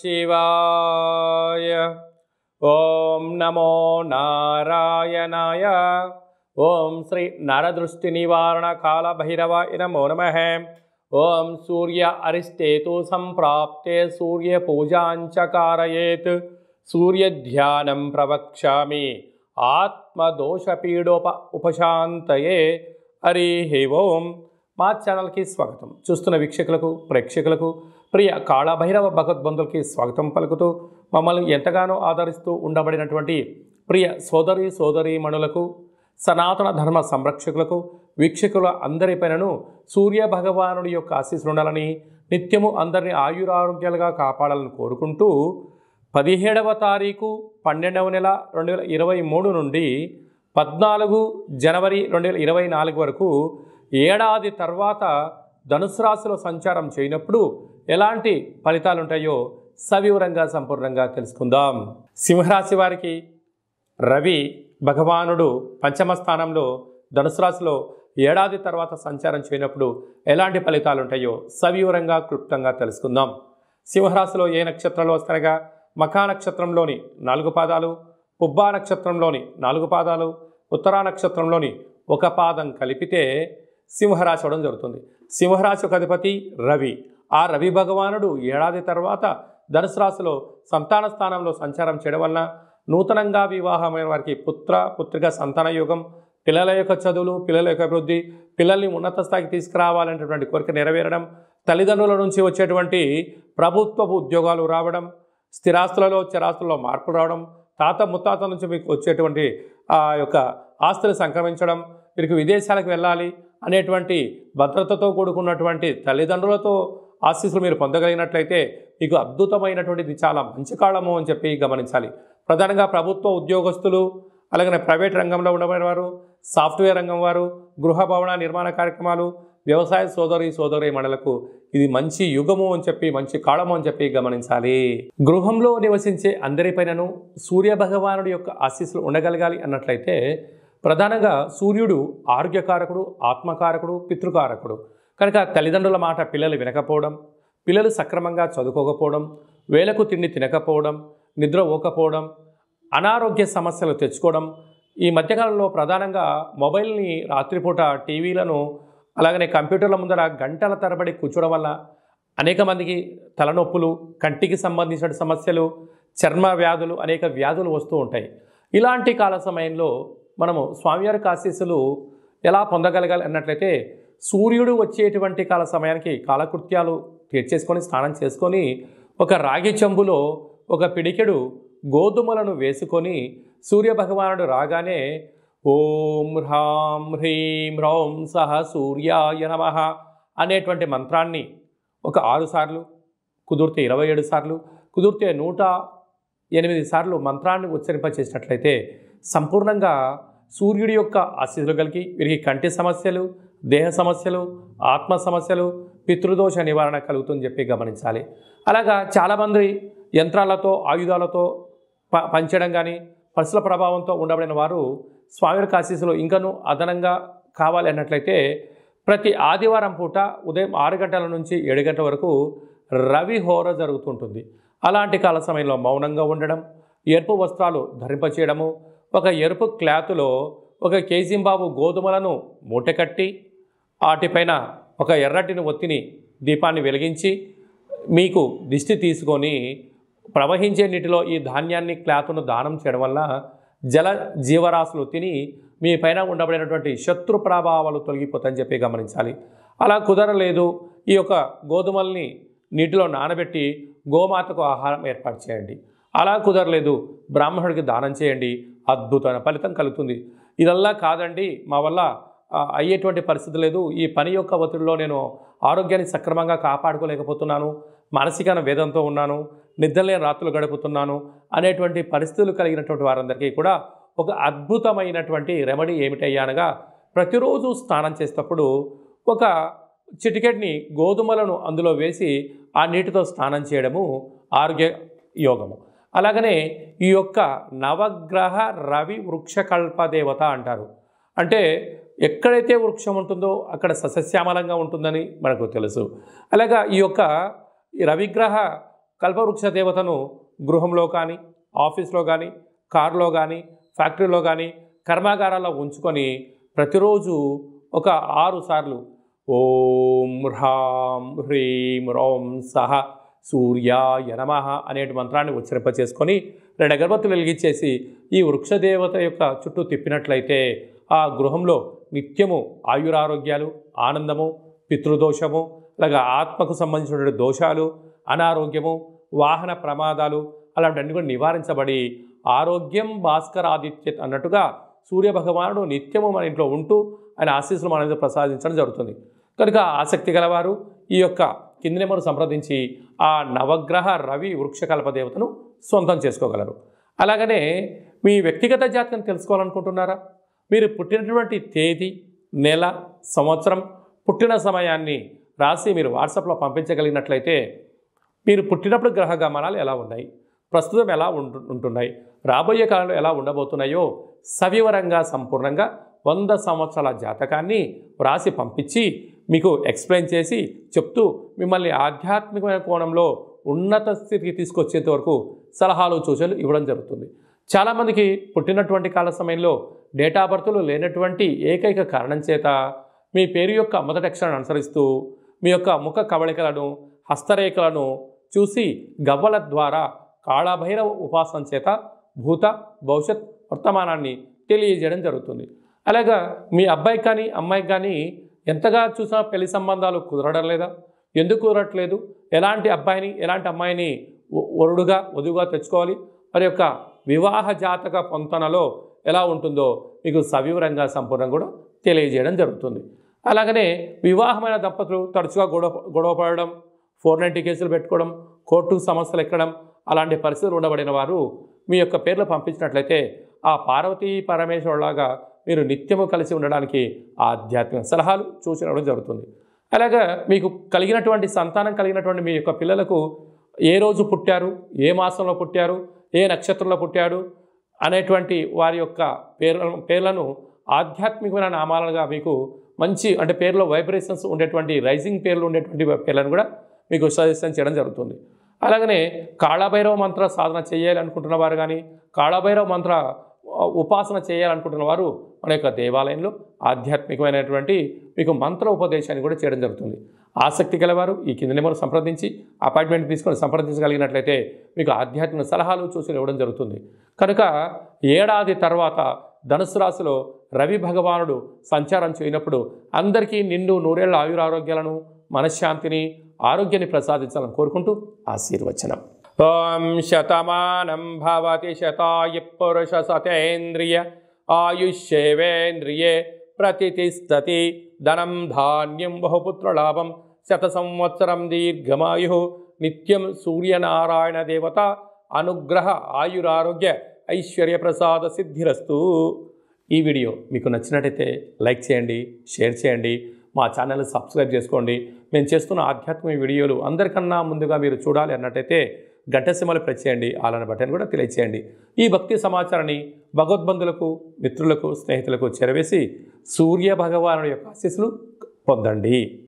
శివాయ. ఓం నమో నారాయణాయ. ఓం శ్రీ నరదృష్టి నివారణ కాల భైరవాయ నమో నమః. ఓం సూర్య అరిష్టేతు సంప్రాప్తే సూర్య పూజాంచ కారయేత్. సూర్య ధ్యానం ప్రవక్ష్యామి ఆత్మదోషపీడోప ఉపశాంతయే. హరి ఓం. మా ఛానల్కి స్వాగతం. చూస్తున్న వీక్షకులకు ప్రేక్షకులకు ప్రియ కాళభైరవ భగవద్బంధులకి స్వాగతం పలుకుతూ మమ్మల్ని ఎంతగానో ఆదరిస్తూ ఉండబడినటువంటి ప్రియ సోదరీమణులకు సనాతన ధర్మ సంరక్షకులకు వీక్షకుల అందరిపైనను సూర్య భగవానుడి యొక్క ఆశీస్సులు ఉండాలని నిత్యము అందరినీ ఆయురారోగ్యాలుగా కాపాడాలని కోరుకుంటూ 17వ తారీఖు 12వ నెల 2023 నుండి 14 జనవరి 2024 వరకు ఏడాది తర్వాత ధనుసు రాశిలో సంచారం చేయనప్పుడు ఎలాంటి ఫలితాలు ఉంటాయో సవివరంగా సంపూర్ణంగా తెలుసుకుందాం. సింహరాశి వారికి రవి భగవానుడు పంచమ స్థానంలో ధనుసు రాశిలో ఏడాది తర్వాత సంచారం చేయనప్పుడు ఎలాంటి ఫలితాలు ఉంటాయో సవివరంగా క్లుప్తంగా తెలుసుకుందాం. సింహరాశిలో ఏ నక్షత్రంలో వస్తారగా మఖా నక్షత్రంలోని 4 పాదాలు, పుబ్బా నక్షత్రంలోని 4 పాదాలు, ఉత్తరా నక్షత్రంలోని 1 పాదం కలిపితే సింహరాశి అవడం జరుగుతుంది. సింహరాశి ఒక అధిపతి రవి. ఆ రవి భగవానుడు ఏడాది తర్వాత ధనుసు రాశిలో సంతాన స్థానంలో సంచారం చేయడం వలన నూతనంగా వివాహమైన వారికి పుత్రిక సంతాన యోగం, పిల్లల యొక్క చదువులు, పిల్లల యొక్క అభివృద్ధి, పిల్లల్ని ఉన్నత స్థాయికి తీసుకురావాలనేటువంటి కోరిక నెరవేరడం, తల్లిదండ్రుల నుంచి వచ్చేటువంటి ప్రభుత్వపు ఉద్యోగాలు రావడం, స్థిరాస్తులలో చరాస్తులలో మార్పులు రావడం, తాత ముత్తాత నుంచి మీకు వచ్చేటువంటి ఆ యొక్క ఆస్తులు సంక్రమించడం, వీరికి విదేశాలకు వెళ్ళాలి అనేటువంటి భద్రతతో కూడుకున్నటువంటి తల్లిదండ్రులతో ఆశీస్సులు మీరు పొందగలిగినట్లయితే మీకు అద్భుతమైనటువంటిది చాలా మంచి కాలము అని చెప్పి గమనించాలి. ప్రధానంగా ప్రభుత్వ ఉద్యోగస్తులు, అలాగే ప్రైవేట్ రంగంలో ఉండబడిన వారు, సాఫ్ట్వేర్ రంగం వారు, గృహ భవన నిర్మాణ కార్యక్రమాలు, వ్యవసాయ సోదరీమణులకు ఇది మంచి యుగము అని చెప్పి మంచి కాలము అని చెప్పి గమనించాలి. గృహంలో నివసించే అందరిపైనను సూర్య భగవానుడి యొక్క ఆశీస్సులు ఉండగలగాలి అన్నట్లయితే ప్రధానంగా సూర్యుడు ఆరోగ్యకారకుడు, ఆత్మకారకుడు, పితృకారకుడు కనుక తల్లిదండ్రుల మాట పిల్లలు వినకపోవడం, పిల్లలు సక్రమంగా చదువుకోకపోవడం, వేళకు తిండి తినకపోవడం, నిద్ర పోకపోవడం, అనారోగ్య సమస్యలు తెచ్చుకోవడం, ఈ మధ్యకాలంలో ప్రధానంగా మొబైల్ని రాత్రిపూట టీవీలను అలాగనే కంప్యూటర్ల ముందర గంటల తరబడి కూర్చోవడం వల్ల అనేక మందికి తలనొప్పులు, కంటికి సంబంధించిన సమస్యలు, చర్మ వ్యాధులు, అనేక వ్యాధులు వస్తూ ఉంటాయి. ఇలాంటి కాల సమయంలో మనము స్వామివారి ఆశీస్సులు ఎలా పొందగలగాలి అన్నట్లయితే సూర్యుడు వచ్చేటువంటి కాల సమయానికి కాలకృత్యాలు తీర్చేసుకొని స్నానం చేసుకొని ఒక రాగి చెంబులో ఒక పిడికెడు గోధుమలను వేసుకొని సూర్యభగవానుడు రాగానే ఓం హ్రాం హ్రీం హ్రౌం సహ సూర్యాయ నమః అనేటువంటి మంత్రాన్ని ఒక 6 సార్లు, కుదిరితే 27 సార్లు, కుదిరితే 108 సార్లు మంత్రాన్ని ఉచ్చరింపచేసినట్లయితే సంపూర్ణంగా సూర్యుడి యొక్క ఆశీస్సులు కలిగి వీరికి కంటి సమస్యలు, దేహ సమస్యలు, ఆత్మ సమస్యలు, పితృదోష నివారణ కలుగుతుందని చెప్పి గమనించాలి. అలాగా చాలామంది యంత్రాలతో, ఆయుధాలతో పనిచేయడం కానీ పరుసుల ప్రభావంతో ఉండబడిన వారు స్వామివారి ఆశీస్సులు ఇంకనూ అదనంగా కావాలి అన్నట్లయితే ప్రతి ఆదివారం పూట ఉదయం 6 గంటల నుంచి 7 గంటల వరకు రవి హోర జరుగుతుంటుంది. అలాంటి కాల సమయంలో మౌనంగా ఉండడం, ఎరుపు వస్త్రాలు ధరింపచేయడము, ఒక ఎరుపు క్లాతులో 1 కేజీంబాబు గోధుమలను మూటకట్టి వాటిపైన ఒక ఎర్రటిని ఒత్తిని దీపాన్ని వెలిగించి మీకు దిష్టి తీసుకొని ప్రవహించే నీటిలో ఈ ధాన్యాన్ని క్లాతును దానం చేయడం వల్ల జల జీవరాశులు తిని మీ పైన ఉండబడినటువంటి శత్రు ప్రభావాలు తొలగిపోతాయని చెప్పి గమనించాలి. అలా కుదరలేదు, ఈ యొక్క గోధుమల్ని నీటిలో నానబెట్టి గోమాతకు ఆహారం ఏర్పాటు చేయండి. అలా కుదరలేదు, బ్రాహ్మణుడికి దానం చేయండి, అద్భుతమైన ఫలితం కలుగుతుంది. ఇదల్లా కాదండి, మా వల్ల అయ్యేటువంటి పరిస్థితి లేదు, ఈ పని యొక్క ఒత్తిడిలో నేను ఆరోగ్యాన్ని సక్రమంగా కాపాడుకోలేకపోతున్నాను, మానసిక వేదంతో ఉన్నాను, నిద్రలేని రాత్రులు గడుపుతున్నాను అనేటువంటి పరిస్థితులు కలిగినటువంటి వారందరికీ కూడా ఒక అద్భుతమైనటువంటి రెమెడీ ఏమిటయ్యా అనగా ప్రతిరోజు స్నానం చేసేటప్పుడు ఒక చిటికెట్ని గోధుమలను అందులో వేసి ఆ నీటితో స్నానం చేయడము ఆరోగ్య యోగము. అలాగనే ఈ యొక్క నవగ్రహ రవి వృక్షకల్ప దేవత అంటారు. అంటే ఎక్కడైతే వృక్షం ఉంటుందో అక్కడ సస్యశ్యామలంగా ఉంటుందని మనకు తెలుసు. అలాగా ఈ యొక్క రవిగ్రహ కల్పవృక్ష దేవతను గృహంలో కానీ, ఆఫీస్లో కానీ, కారులో కానీ, ఫ్యాక్టరీలో కానీ, కర్మాగారాల్లో ఉంచుకొని ప్రతిరోజు ఒక 6 సార్లు ఓం హ్రాం హ్రీం రోం సహ సూర్యాయ నమః అనే మంత్రాన్ని ఉచ్చరింపచేసుకొని 2 అగరబత్తులు వెలిగించేసి ఈ వృక్షదేవత యొక్క చుట్టూ తిప్పినట్లయితే ఆ గృహంలో నిత్యము ఆయురారోగ్యాలు, ఆనందము, పితృదోషము, అలాగే ఆత్మకు సంబంధించిన దోషాలు, అనారోగ్యము, వాహన ప్రమాదాలు అలాంటివన్నీ కూడా నివారించబడి ఆరోగ్యం భాస్కరాదిత్య అన్నట్టుగా సూర్యభగవానుడు నిత్యము మన ఇంట్లో ఉంటూ ఆయన ఆశీస్సులు మన మీద ప్రసాదించడం జరుగుతుంది. కనుక ఆసక్తి గలవారు ఈ యొక్క కింది నెంబరు సంప్రదించి ఆ నవగ్రహ రవి వృక్షకల్ప దేవతను సొంతం చేసుకోగలరు. అలాగనే మీ వ్యక్తిగత జాతకం తెలుసుకోవాలనుకుంటున్నారా? మీరు పుట్టినటువంటి తేదీ, నెల, సంవత్సరం, పుట్టిన సమయాన్ని రాసి మీరు వాట్సాప్లో పంపించగలిగినట్లయితే మీరు పుట్టినప్పుడు గ్రహ గమనాలు ఎలా ఉన్నాయి, ప్రస్తుతం ఎలా ఉంటున్నాయి, రాబోయే కాలంలో ఎలా ఉండబోతున్నాయో సవివరంగా సంపూర్ణంగా 100 సంవత్సరాల జాతకాన్ని వ్రాసి పంపించి మీకు ఎక్స్ప్లెయిన్ చేసి చెప్తూ మిమ్మల్ని ఆధ్యాత్మికమైన కోణంలో ఉన్నత స్థితికి తీసుకొచ్చేంత వరకు సలహాలు సూచనలు ఇవ్వడం జరుగుతుంది. చాలామందికి పుట్టినటువంటి కాల సమయంలో డేటా బర్త్లు లేనటువంటి ఏకైక కారణం చేత మీ పేరు యొక్క మొదటి అక్షరాన్ని అనుసరిస్తూ మీ యొక్క ముఖ కవళికలను, హస్తరేఖలను చూసి గవ్వల ద్వారా కాళభైరవ ఉపాసన చేత భూత, భవిష్యత్, వర్తమానాన్ని తెలియజేయడం జరుగుతుంది. అలాగా మీ అబ్బాయికి కానీ అమ్మాయికి కానీ ఎంతగా చూసినా పెళ్లి సంబంధాలు కుదరడం లేదా? ఎందుకు కుదరట్లేదు? ఎలాంటి అబ్బాయిని ఎలాంటి అమ్మాయిని వరుడుగా వధువుగా తెచ్చుకోవాలి? మరి యొక్క వివాహ జాతక పొంతనలో ఎలా ఉంటుందో మీకు సవివరంగా సంపూర్ణంగా కూడా తెలియజేయడం జరుగుతుంది. అలాగనే వివాహమైన దంపతులు తరచుగా గొడవ పడడం, 490 కేసులు పెట్టుకోవడం, కోర్టుకు సమస్యలు ఎక్కడం అలాంటి పరిస్థితులు ఉండబడిన వారు మీ యొక్క పేర్లు పంపించినట్లయితే ఆ పార్వతీ పరమేశ్వరులాగా మీరు నిత్యము కలిసి ఉండడానికి ఆధ్యాత్మిక సలహాలు సూచనలు జరుగుతుంది. అలాగా మీకు కలిగినటువంటి సంతానం కలిగినటువంటి మీ యొక్క పిల్లలకు ఏ రోజు పుట్టారు, ఏ మాసంలో పుట్టారు, ఏ నక్షత్రంలో పుట్టాడు అనేటువంటి వారి యొక్క పేర్లను ఆధ్యాత్మికమైన నామాలుగా మీకు మంచి అంటే పేర్లో వైబ్రేషన్స్ ఉండేటువంటి రైజింగ్ పేర్లు ఉండేటువంటి పేర్లను కూడా మీకు సజెషన్ చేయడం జరుగుతుంది. అలాగనే కాళభైరవ మంత్ర సాధన చేయాలనుకుంటున్న వారు కానీ, కాళభైరవ మంత్ర ఉపాసన చేయాలనుకుంటున్న వారు మన యొక్క దేవాలయంలో ఆధ్యాత్మికమైనటువంటి మీకు మంత్ర ఉపదేశాన్ని కూడా చేయడం జరుగుతుంది. ఆసక్తి గలవారు ఈ కింద నెంబర్ సంప్రదించి అపాయింట్మెంట్ తీసుకొని సంప్రదించగలిగినట్లయితే మీకు ఆధ్యాత్మిక సలహాలు సూచనలు ఇవ్వడం జరుగుతుంది. కనుక ఏడాది తర్వాత ధనుసు రాశిలో రవి భగవానుడు సంచారం చేయనప్పుడు అందరికీ నిండు నూరేళ్ల ఆయురారోగ్యాలను, మనశ్శాంతిని, ఆరోగ్యాన్ని ప్రసాదించాలని కోరుకుంటూ ఆశీర్వచనం. ఓం శతమానం భవతి శతాయ పురుష సతేంద్రియ ఆయుష్యేవేంద్రియే ప్రతిష్టతి ధనం ధాన్యం బహుపుత్రలాభం శత సంవత్సరం దీర్ఘమాయు నిత్యం సూర్యనారాయణ దేవత అనుగ్రహ ఆయురారోగ్య ఐశ్వర్య ప్రసాద సిద్ధిరస్తు. ఈ వీడియో మీకు నచ్చినట్టయితే లైక్ చేయండి, షేర్ చేయండి, మా ఛానల్ని సబ్స్క్రైబ్ చేసుకోండి. మేము చేస్తున్న ఆధ్యాత్మిక వీడియోలు అందరికన్నా ముందుగా మీరు చూడాలి అన్నట్టయితే గంట సింబల్ ప్రెస్ చేయండి, అలానే బటన్ కూడా తెలియచేయండి. ఈ భక్తి సమాచారాన్ని భగవద్బంధులకు, మిత్రులకు, స్నేహితులకు చేరవేసి సూర్య భగవానుడి యొక్క ఆశీస్సులు పొందండి.